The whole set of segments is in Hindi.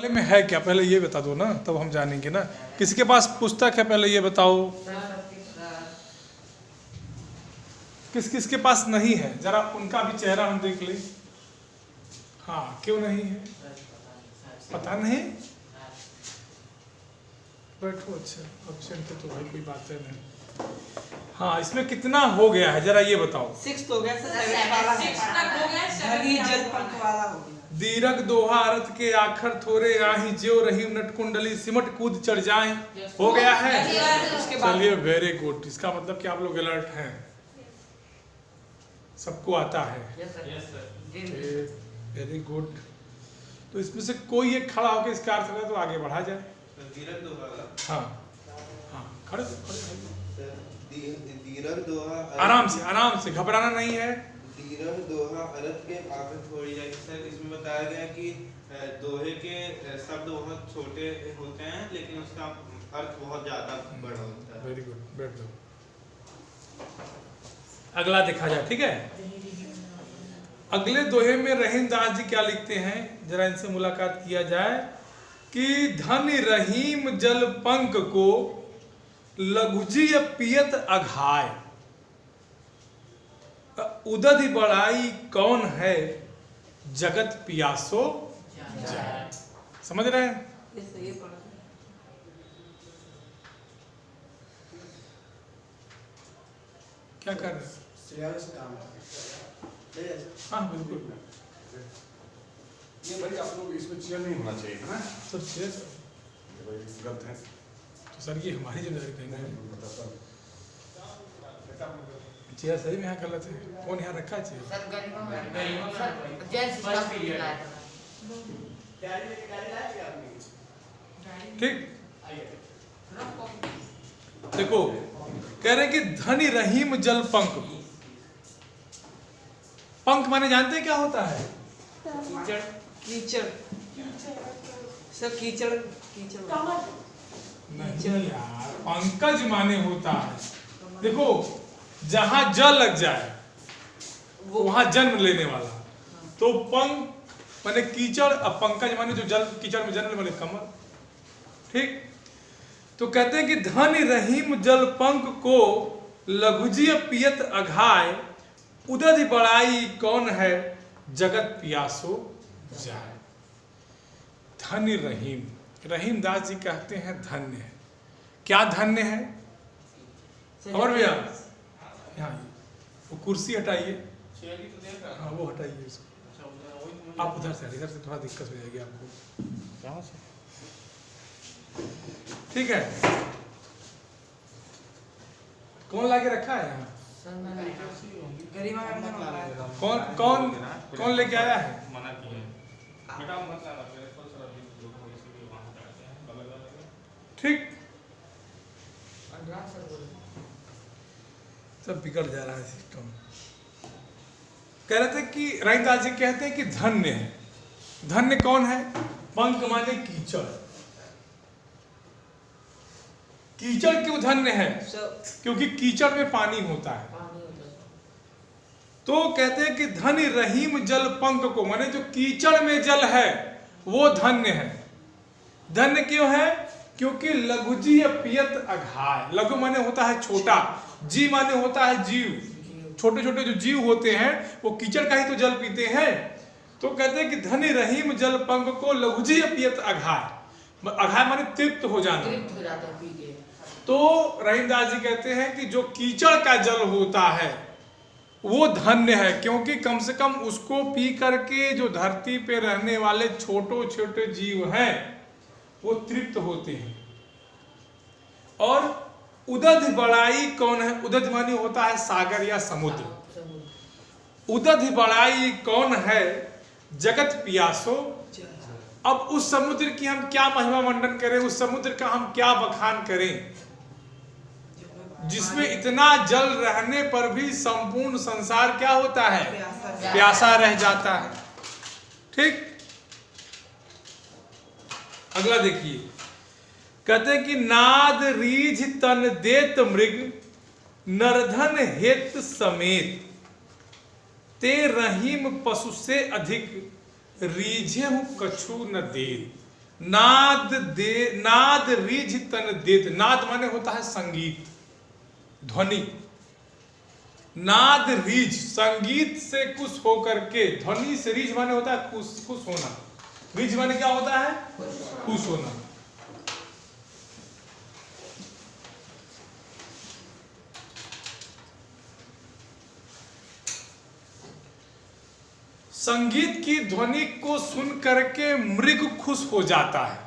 पहले में है क्या, पहले ये बता दो ना, तब हम जानेंगे ना। किसी के पास पुस्तक है, पहले ये बताओ। किस किस के पास नहीं है, जरा उनका भी चेहरा हम देख ले। हाँ, क्यों नहीं है, पता नहीं। बैठो, अच्छा ऑप्शन तो भाई कोई बात है नहीं। हाँ, इसमें कितना हो गया है जरा ये बताओ। 6 हो गया, 7 वाला है, धनी जल पंख वाला हो गया। दीरक दोहा अर्थ के आखर थोरे आही ज्यो रही नटकुंडली सिमट कूद चढ़ जाए, हो गया है। चलिए, वेरी गुड। इसका मतलब कि आप लोग अलर्ट हैं, सबको आता है। Very good. तो इसमें से कोई एक खड़ा होकर इसका अर्थ करे तो आगे बढ़ा जाए। हाँ हाँ, खड़े आराम से, आराम से, घबराना नहीं है। दीरक दोहा अर्थ के आखिर थोड़ी जाए। सर, इसमें बताया गया कि दोहे के शब्द बहुत छोटे होते हैं लेकिन उसका अर्थ बहुत ज्यादा बड़ा होता है। वेरी गुड, बैठ जाओ। अगला देखा जाए, ठीक है। अगले दोहे में रहीम दास जी क्या लिखते हैं, जरा इनसे मुलाकात किया जाए। कि धन रहीम जल पंक को लघुजी पियत अघाय, उदधि बढ़ाई कौन है जगत पियासो जाए। समझ रहे हैं? क्या कर रहे हैं? हाँ बिल्कुल। ये भाई आप लोग इसमें चेयर नहीं होना चाहिए ना सर, चेयर भाई, गलत है। तो सर ये हमारी जिम्मेदारी कहेंगे। चेयर सही में यहाँ गलत है। कौन यहाँ रखा है चेयर? ठीक, देखो कह रहे कि धनी रहीम जल पंख। पंख माने जानते हैं क्या होता है? कीचड़, कीचड़, सब कीचड़, कीचड़ नहीं यार, पंकज माने होता है, देखो जहां जल लग जाए वहां जन्म लेने वाला। तो पंख माने कीचड़, अब पंकज माने जो जल कीचड़ में जन्म माने कमल। ठीक, तो कहते हैं कि धन रहीम जल पंख को लघुजी पियत अघाय, उदधि बढ़ाई कौन है जगत पियासो जाए। धन रहीम, रहीम दास जी कहते हैं धन्य है। क्या धन्य है? और भैया यहाँ वो कुर्सी हटाइए। हाँ वो हटाइए उसको। आप उधर से, इधर से थोड़ा दिक्कत हो जाएगी आपको। यहाँ से ठीक है। कौन लाके रखा है यहाँ? कौन कौन कौन लेके आया है? ठीक, सब बिगड़ जा रहा है सिस्टम। कह रहे थे कि रहीमदास जी कहते हैं कि धन्य है। धन्य कौन है? पंख माने कीचड़। कीचड़ क्यों धन्य है? क्योंकि कीचड़ में पानी होता है। तो कहते हैं कि धन रहीम जल पंख को, माने जो कीचड़ में जल है वो धन्य है। धन्य क्यों है? क्योंकि लघुजी पियत अघाय। लघु माने होता है छोटा, जी माने होता है जीव। छोटे छोटे जो जीव होते हैं वो कीचड़ का ही तो जल पीते हैं। तो कहते हैं कि धन रहीम जल पंख को लघुजी पियत अघाय। अघाय माने तृप्त हो जाना। तो रहीमदास जी कहते हैं कि जो कीचड़ का जल होता है वो धन्य है, क्योंकि कम से कम उसको पी करके जो धरती पे रहने वाले छोटे छोटे जीव हैं वो तृप्त होते हैं। और उदधि बढ़ाई कौन है? उदधि मानी होता है सागर या समुद्र। उदधि बढ़ाई कौन है जगत पियासो। अब उस समुद्र की हम क्या महिमा मंडन करें, उस समुद्र का हम क्या बखान करें जिसमें इतना जल रहने पर भी संपूर्ण संसार क्या होता है? प्यासा रह जाता है। ठीक, अगला देखिए। कहते हैं कि नाद रीझ तन देत मृग नरधन हेत समेत, ते रहीम पशु से अधिक रीझे हूं कछु न दे। नाद रीझ तन देत। नाद माने होता है संगीत, ध्वनि। नाद रीझ संगीत से खुश होकर के, ध्वनि से, रीझ माने होता है खुश होना। रीझ माने क्या होता है? खुश होना। संगीत की ध्वनि को सुन करके मृग खुश हो जाता है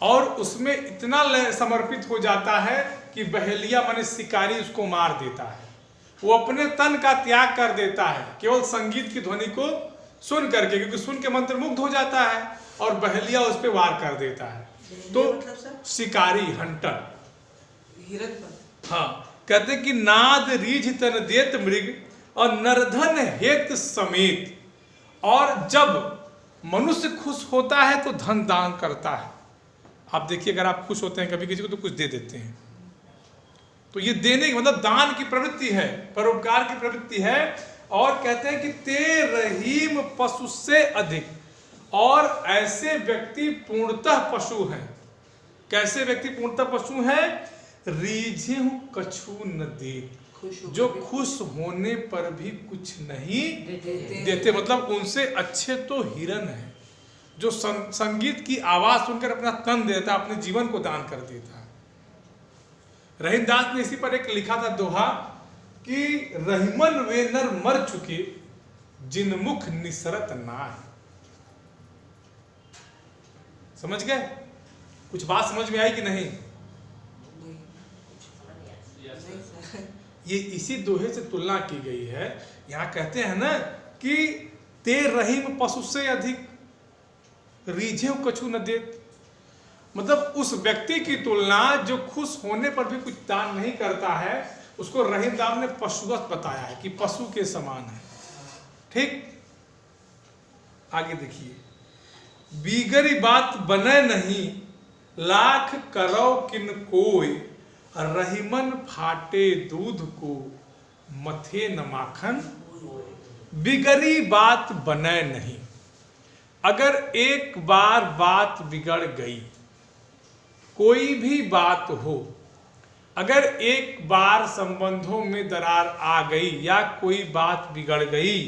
और उसमें इतना समर्पित हो जाता है कि बहेलिया माने शिकारी उसको मार देता है। वो अपने तन का त्याग कर देता है केवल संगीत की ध्वनि को सुन करके, क्योंकि सुन के मंत्रमुग्ध हो जाता है और बहेलिया उस पर वार कर देता है। तो शिकारी, हंटर, हाँ, कहते कि नाद रीझ तन देत मृग और नरधन हेत समेत। और जब मनुष्य खुश होता है तो धन दान करता है। आप देखिए, अगर आप खुश होते हैं कभी किसी को तो कुछ दे देते हैं, तो ये देने की मतलब दान की प्रवृत्ति है, परोपकार की प्रवृत्ति है। और कहते हैं कि ते रहीम पशु से अधिक। और ऐसे व्यक्ति पूर्णतः पशु हैं। कैसे व्यक्ति पूर्णतः पशु हैं? रीझे कछु न दे, जो खुश होने पर भी कुछ नहीं देते। मतलब उनसे अच्छे तो हिरन है, जो संगीत की आवाज सुनकर अपना तन देता, अपने जीवन को दान कर देता। रहीमदास ने इसी पर एक लिखा था दोहा कि रहीमन वे नर मर चुके जिन मुख निसरत नाय। समझ गए? कुछ बात समझ में आई कि नहीं? ये इसी दोहे से तुलना की गई है। यहाँ कहते हैं ना कि ते रहीम पशु से अधिक, रीझे कछु न देत। मतलब उस व्यक्ति की तुलना जो खुश होने पर भी कुछ दान नहीं करता है, उसको रहीमदास ने पशुवत बताया है कि पशु के समान है। ठीक, आगे देखिए, बीगरी बात बने नहीं, लाख करो किन कोई, रहीमन फाटे दूध को मथे न माखन। बिगड़ी बात बने नहीं। अगर एक बार बात बिगड़ गई, कोई भी बात हो, अगर एक बार संबंधों में दरार आ गई या कोई बात बिगड़ गई,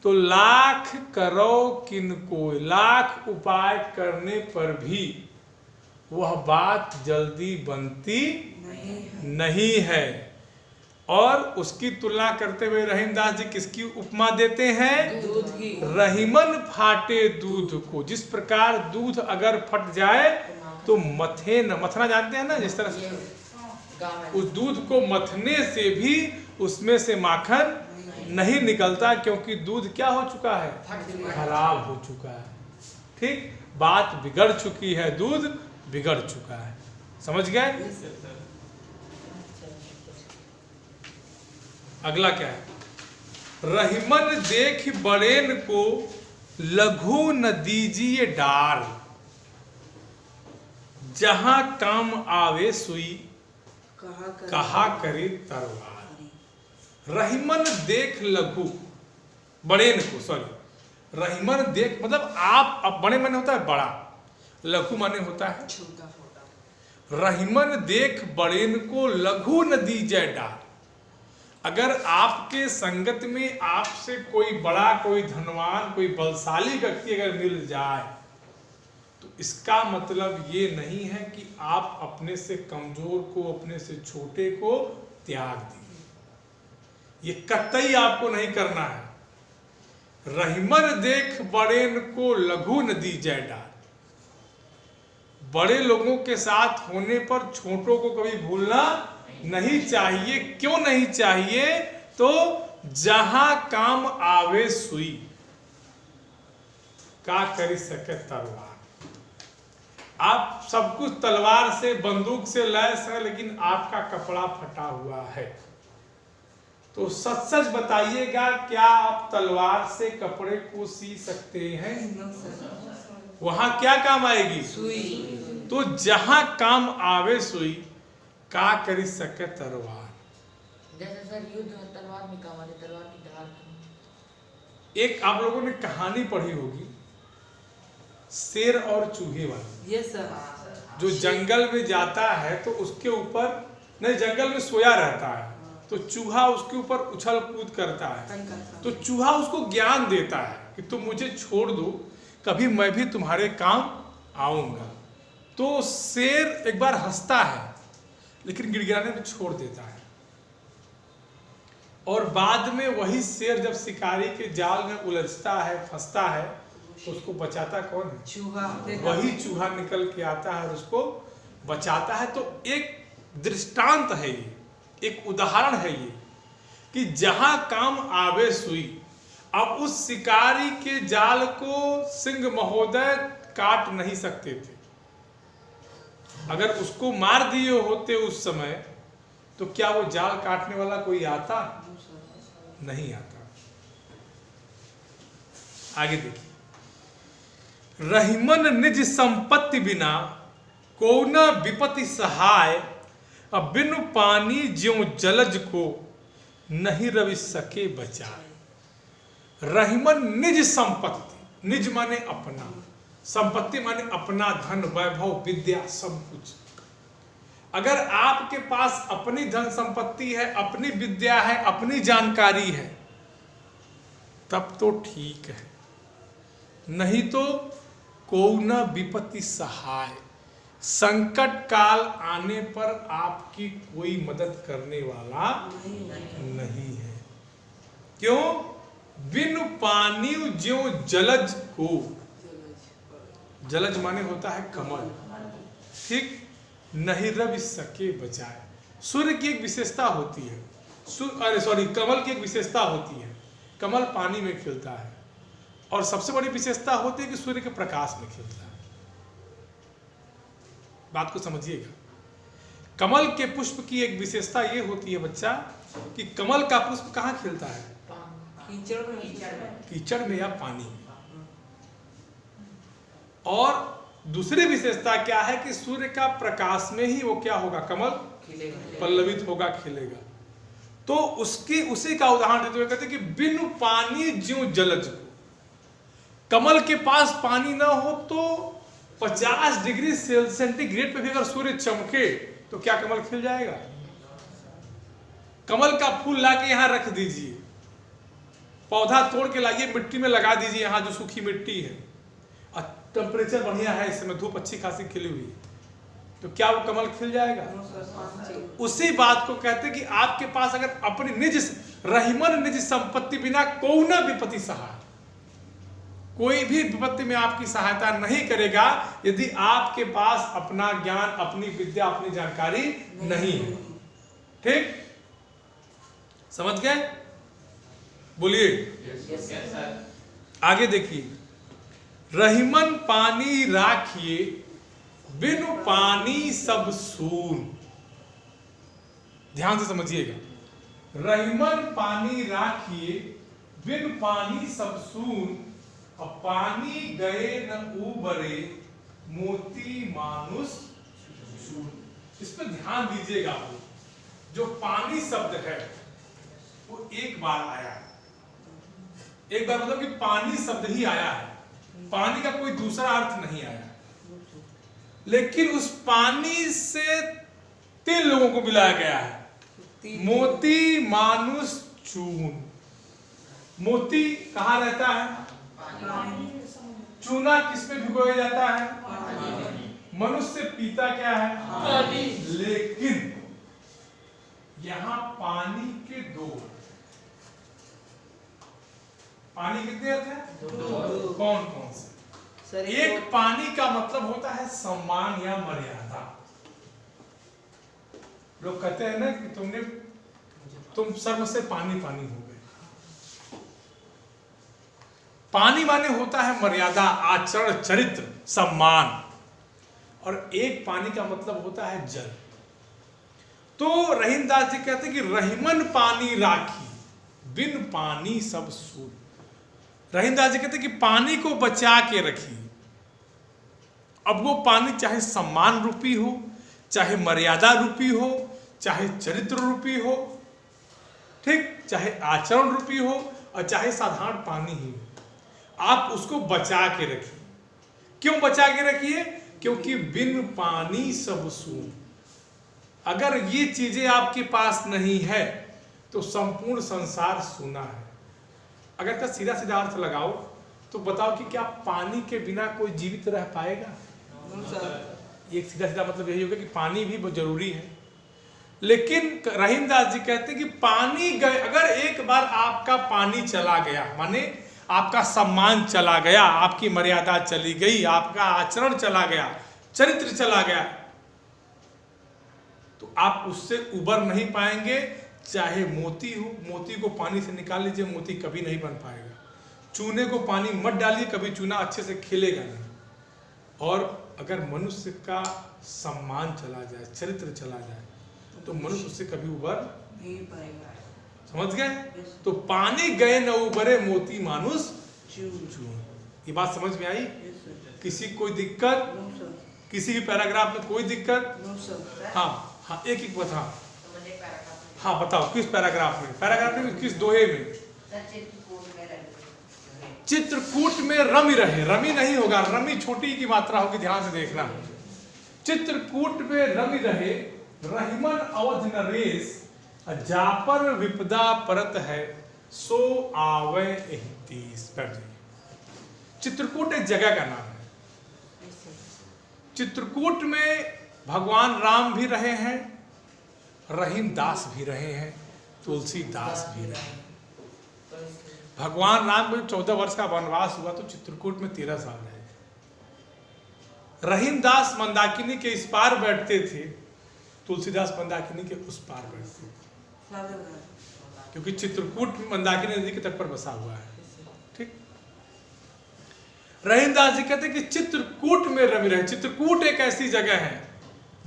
तो लाख करो किनको, लाख उपाय करने पर भी वह बात जल्दी बनती नहीं है। और उसकी तुलना करते हुए रहीमदास जी किसकी उपमा देते हैं? दूध की। रहीमन फाटे दूध को। जिस प्रकार दूध अगर फट जाए तो मथे न, मथना जानते हैं ना, जिस तरह से उस दूध को मथने से भी उसमें से माखन नहीं निकलता, क्योंकि दूध क्या हो चुका है? खराब हो चुका है। ठीक, बात बिगड़ चुकी है, दूध बिगड़ चुका है। समझ गए? अगला क्या है? रहीमन देख बड़ेन को लघु न दीजिए डार, जहां काम आवे सुई कहा करे तरवार। रहीमन देख लघु, बड़ेन को, सॉरी, रहीमन देख मतलब आप, अब बड़े माने होता है बड़ा, लघु माने होता है छोटा। रहीमन देख बड़ेन को लघु न दीजिए डार। अगर आपके संगत में आपसे कोई बड़ा, कोई धनवान, कोई बलशाली व्यक्ति अगर मिल जाए, तो इसका मतलब ये नहीं है कि आप अपने से कमजोर को, अपने से छोटे को त्याग दीजिए। ये कतई आपको नहीं करना है। रहीमन देख बड़ेन को लघु न दीजिए डार। बड़े लोगों के साथ होने पर छोटों को कभी भूलना नहीं चाहिए। क्यों नहीं चाहिए? तो जहां काम आवे सुई का करी सके तलवार। आप सब कुछ तलवार से, बंदूक से लैस है, लेकिन आपका कपड़ा फटा हुआ है, तो सच सच बताइएगा, क्या आप तलवार से कपड़े को सी सकते हैं? वहां क्या काम आएगी? सुई। तो जहां काम आवे सुई का करी सके तलवार। जैसे सर युद्ध में तलवार में काम आती, तलवार की ढाल। एक आप लोगों ने कहानी पढ़ी होगी, शेर और चूहे वाली। ये सर जो जंगल में जाता है तो उसके ऊपर, नहीं जंगल में सोया रहता है तो चूहा उसके ऊपर उछल कूद करता है, तो चूहा उसको ज्ञान देता है कि तुम मुझे छोड़ दो, कभी मैं भी तुम्हारे काम आऊंगा। तो शेर एक बार हंसता है लेकिन गिड़गिड़ाने में छोड़ देता है, और बाद में वही शेर जब शिकारी के जाल में उलझता है, फंसता है, तो उसको बचाता कौन है? चूहा। वही चूहा निकल के आता है और उसको बचाता है। तो एक दृष्टांत है ये, एक उदाहरण है ये कि जहां काम आवे सुई। अब उस शिकारी के जाल को सिंह महोदय काट नहीं सकते थे, अगर उसको मार दिए होते उस समय तो क्या वो जाल काटने वाला कोई आता? नहीं आता। आगे देखिए, रहीमन निज संपत्ति बिना को न विपत्ति सहाय, अब बिनु पानी ज्यों जलज को नहीं रवि सके बचाए। रहीमन निज संपत्ति, निज माने अपना, संपत्ति माने अपना धन वैभव विद्या सब कुछ। अगर आपके पास अपनी धन संपत्ति है, अपनी विद्या है, अपनी जानकारी है, तब तो ठीक है, नहीं तो को न विपत्ति सहाय, संकट काल आने पर आपकी कोई मदद करने वाला नहीं है। क्यों? बिन पानी ज्यों जलज को, जलज माने होता है कमल, ठीक, नहीं रवि सके बचाए। सूर्य की एक विशेषता होती है, कमल की एक विशेषता होती है, कमल पानी में खिलता है, और सबसे बड़ी विशेषता होती है कि सूर्य के प्रकाश में खिलता है। बात को समझिएगा। कमल के पुष्प की एक विशेषता ये होती है बच्चा कि कमल का पुष्प कहाँ खिलता है? कीचड़ में या पानी में। और दूसरी विशेषता क्या है कि सूर्य का प्रकाश में ही वो क्या होगा? कमल पल्लवित होगा, खिलेगा। तो उसकी उसी का उदाहरण देते हुए कहते हैं कि बिनु पानी ज्यों जलज को, कमल के पास पानी ना हो तो 50 डिग्री सेंटीग्रेड पे भी अगर सूर्य चमके तो क्या कमल खिल जाएगा? कमल का फूल लाके यहाँ रख दीजिए, पौधा तोड़ के लाइए, मिट्टी में लगा दीजिए, यहाँ जो सूखी मिट्टी है, और टेम्परेचर बढ़िया है, इस समय धूप अच्छी खासी खिली हुई, तो क्या वो कमल खिल जाएगा? उसी बात को कहते हैं कि आपके पास अगर अपनी निज रहीमन निज संपत्ति बिना को न विपत्ति सहाय, कोई भी विपत्ति में आपकी सहायता नहीं करेगा यदि आपके पास अपना ज्ञान, अपनी विद्या, अपनी जानकारी नहीं है। ठीक, समझ गए? बोलिए। आगे देखिए, रहीमन पानी राखिए बिनु पानी सब सून। ध्यान से समझिएगा, रहीमन पानी राखिए बिनु पानी सब सून, और पानी गए न उबरे मोती मानुष चून। इस पर ध्यान दीजिएगा। आप जो पानी शब्द है वो एक बार आया है, एक बार मतलब कि पानी शब्द ही आया है, पानी का कोई दूसरा अर्थ नहीं आया, लेकिन उस पानी से 3 लोगों को मिलाया गया है, मोती मानुष चून। मोती कहाँ रहता है? चूना किस में भिगोया जाता है? मनुष्य पीता क्या है? लेकिन यहां पानी के 2, पानी कितने अर्थ हैं? 2। कौन कौन से? एक पानी का मतलब होता है सम्मान या मर्यादा। लोग कहते हैं ना कि तुम सर्व से पानी पानी हो गए। पानी माने होता है मर्यादा, आचरण, चरित्र, सम्मान, और एक पानी का मतलब होता है जल। तो रहीमदास जी कहते हैं कि रहीमन पानी राखी बिन पानी सब सून। रहीमदास जी कहते हैं कि पानी को बचा के रखिए। अब वो पानी चाहे सम्मान रूपी हो, चाहे मर्यादा रूपी हो, चाहे चरित्र रूपी हो, ठीक, चाहे आचरण रूपी हो, और चाहे साधारण पानी ही हो, आप उसको बचा के रखिए। क्यों बचा के रखिए? क्योंकि बिन पानी सब सून। अगर ये चीजें आपके पास नहीं है तो संपूर्ण संसार सूना है। अगर का सीधा सीधा अर्थ लगाओ तो बताओ कि क्या पानी के बिना कोई जीवित रह पाएगा? एक सीधा सीधा मतलब यही होगा कि पानी भी बहुत जरूरी है। लेकिन रहीमदास जी कहते हैं कि पानी गए, अगर एक बार आपका पानी चला गया, माने आपका सम्मान चला गया, आपकी मर्यादा चली गई, आपका आचरण चला गया, चरित्र चला गया, तो आप उससे उबर नहीं पाएंगे। चाहे मोती हो, मोती को पानी से निकाल लीजिए, मोती कभी नहीं बन पाएगा। चूने को पानी मत डालिए, कभी चूना अच्छे से खिलेगा नहीं। और अगर मनुष्य का सम्मान चला जाए, चरित्र चला जाए, तो मनुष्य उससे कभी उबर नहीं पाएगा। समझ गए? तो पानी गए न उबरे, मोती मानुष चून। ये बात समझ में आई? किसी कोई दिक्कत? किसी भी पैराग्राफ में कोई दिक्कत? हाँ, एक एक बता। हाँ बताओ, किस पैराग्राफ में? पैराग्राफ में किस दोहे में? चित्रकूट में रमि रहे। रमि नहीं होगा, रमि छोटी की मात्रा होगी, ध्यान से देखना। चित्रकूट में रमि रहे, रहीमन अवध नरेश, जापर विपदा परत है, सो आवे एहि तीस। चित्रकूट एक जगह का नाम है। चित्रकूट में भगवान राम भी रहे हैं, रहीम दास भी रहे हैं, तुलसीदास भी रहे हैं। भगवान राम को 14 वर्ष का वनवास हुआ तो चित्रकूट में 13 साल रहे। रहीम दास मंदाकिनी के इस पार बैठते थे, तुलसीदास मंदाकिनी के उस पार बैठते थे, क्योंकि चित्रकूट मंदाकिनी नदी के तट पर बसा हुआ है। ठीक। रहीम दास जी कहते हैं कि चित्रकूट में रमि रहे। चित्रकूट एक ऐसी जगह है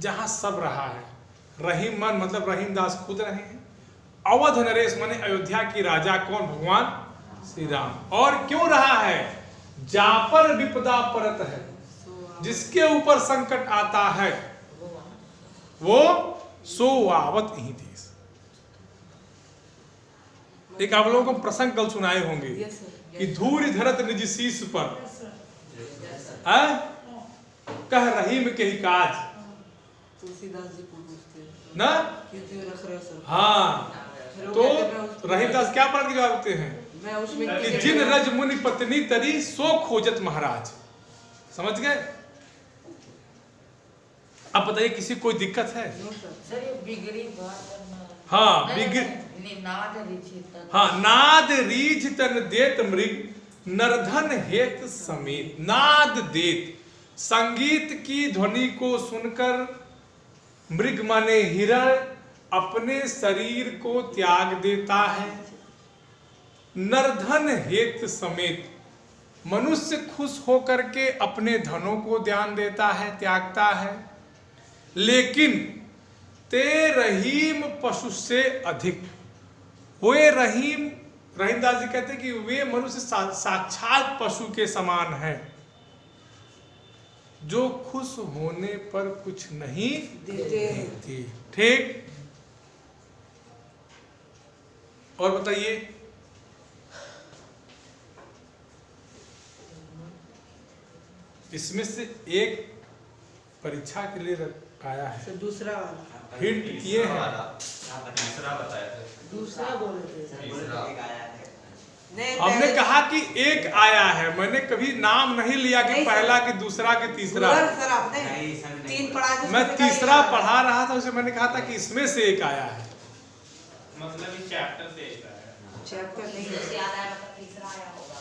जहां सब रहा है। रहीम मन मतलब रहीम दास खुद रहे हैं। अवध नरेश माने अयोध्या की राजा कौन? भगवान श्री राम। और क्यों रहा है? जापर विपदा परत है, जिसके ऊपर संकट आता है वो सो आवत ही देश। एक आप लोगों को प्रसंग कल सुनाए होंगे कि धूरि धरत निज शीश पर कह रहीम के ही काज तुलसीदास जी पूछते ना। हाँ, तो रहीमदास क्या पढ़ के जवाब देते हैं कि जिन रज मुनि पत्नी तरी सो खोजत महाराज। समझ गए? अब बताइए किसी कोई दिक्कत है? सर ये बिगड़ी बात। हाँ, नाद रीझ तन देत मृग नरधन हेत समेत। नाद देत, संगीत की ध्वनि को सुनकर मृग माने हिरण अपने शरीर को त्याग देता है। नरधन हेत समेत, मनुष्य खुश होकर के अपने धनों को दान देता है, त्यागता है। लेकिन ते रहीम पशु से अधिक, वे रहीमदास जी कहते हैं कि वे मनुष्य साक्षात पशु के समान है, जो खुश होने पर कुछ नहीं देते। ठीक। और बताइए, इसमें से एक परीक्षा के लिए आया है, दूसरा वाला हिंट किए हैं। तीसरा बताया था। दूसरा बोले थे। हमने कहा कि एक आया है, मैंने कभी नाम नहीं लिया कि पहला कि दूसरा कि तीसरा। सर आपने 3 पढ़ा था, मैं तीसरा पढ़ा रहा था, उसे मैंने कहा था कि इसमें से एक आया है। मतलब इस चैप्टर से एक आया। चैप्टर नहीं याद आया, मतलब तीसरा आया होगा।